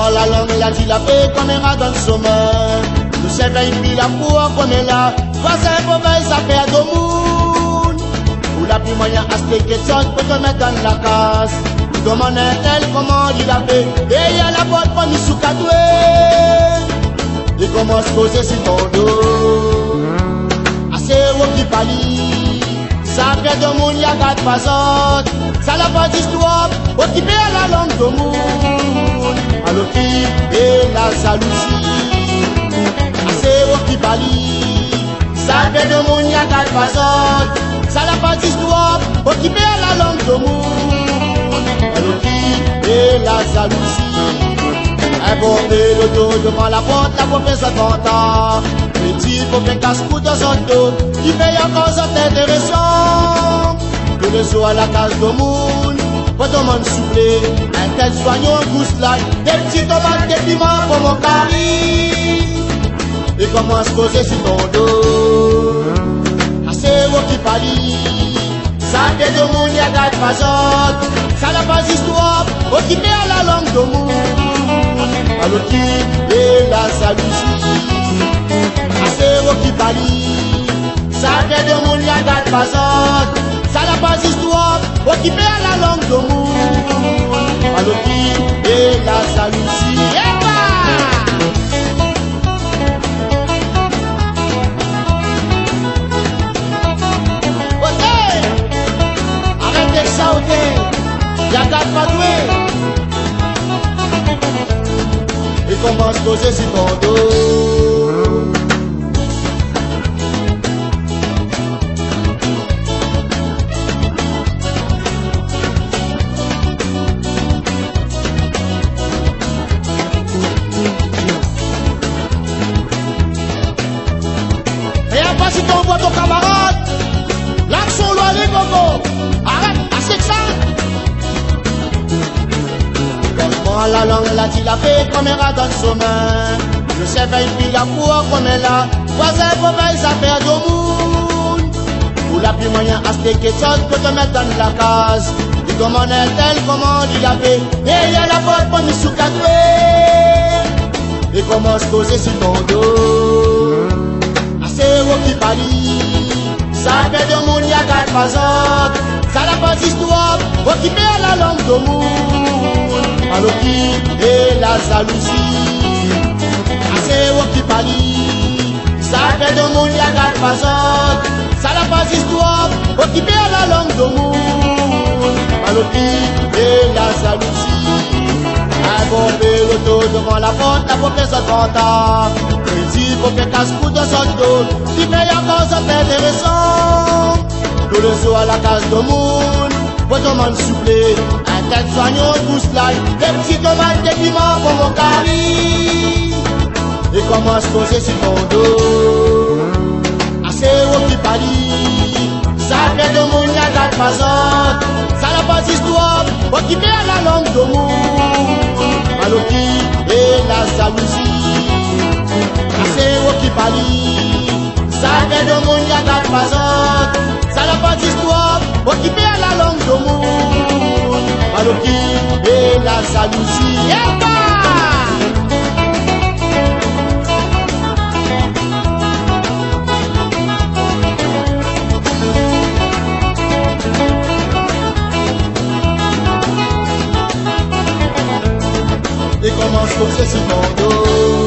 Comment la langue la dilapée comme un rat dans le sommeil. Le cerveau puis la cour comme elle a. Voisin mauvais ça fait à deux monde. Ou la plus moyen à se question pour te mettre dans la case. Vous demandez elle comment il a fait. Et il y a la boîte pour nous sous cadoué. Il commence à poser sur ton dos. Assez haut qui palie. Ça fait de monde y'a quatre façons. Ça n'a pas d'histoire. Occupé à la langue de monde. Alors qui est la jalousie. Assez haut qui palie. Ça fait de monde y'a quatre façons. Ça n'a pas d'histoire. Occupé à la langue de monde. Alors qui est la jalousie. Un bon le dos devant la porte, la professeure content. Petit faut bien casse-cou dans son dos. Qui paye encore ça intéressant. Que le soir à la case de monde. Pas de monde soufflé. Un tel soignant gousse là. Des petits tomates, des piments pour mon cari. Et commence à poser sur ton dos. Assez haut qui palie. Ça fait de monde, y'a quatre façons. Ça n'a pas d'histoire. Occupé à la langue de monde. Alors qui est la jalousie. Assez haut qui palie. Ça fait de monde, y'a quatre façons. Ça n'a pas d'histoire. Occupé à la langue de monde. Alors qui est la jalousie. Arrêtez ça, ok. Y'a quatre padoués. Et commence à poser sur ton dos. Et après si t'envoies ton camarade, l'action loi les gogo. Arrête, assez que ça. Comment la langue la dilapée comme un rat dans le sommeil. Le cerveau puis la cour comme elle a. Voisin mauvais ça fait de monde. Ou la plus moyen à se question pour te mettre dans la case. Il demande elle comment il a fait. Et il y a la porte pour nous sous cadoué. Et commence à poser sur ton dos. Assez haut qui palie. Ça fait de monde y'a quatre façons. Ça n'a pas d'histoire. Occupé à la langue de monde. Alors qui est la jalousie. Assez haut qui palie. Ça fait de monde y'a quatre façons. Ça n'a pas d'histoire. Occupé à la langue de monde. Alors qui est la jalousie. Un bon l'auto devant la porte, la professeure content. Petit faut faire casse-cou dans son dos. Qui paye encore ça intéressant. Tout le soir à la case de monde. Pas de monde soufflé. Un tel soignant douce là. Des petits tomates, des piments pour mon cari. Et commence à poser sur ton dos. Assez haut qui palie. Ça fait de monde y'a quatre façons. Ça n'a pas d'histoire. Occupé à la langue de monde. Alors qui est la jalousie. Assez haut qui palie. Ça fait de monde y'a quatre façons. Ça n'a pas d'histoire. Occupé à la langue de monde. Alors qui est la jalousie. Et commence à poser sur ton dos.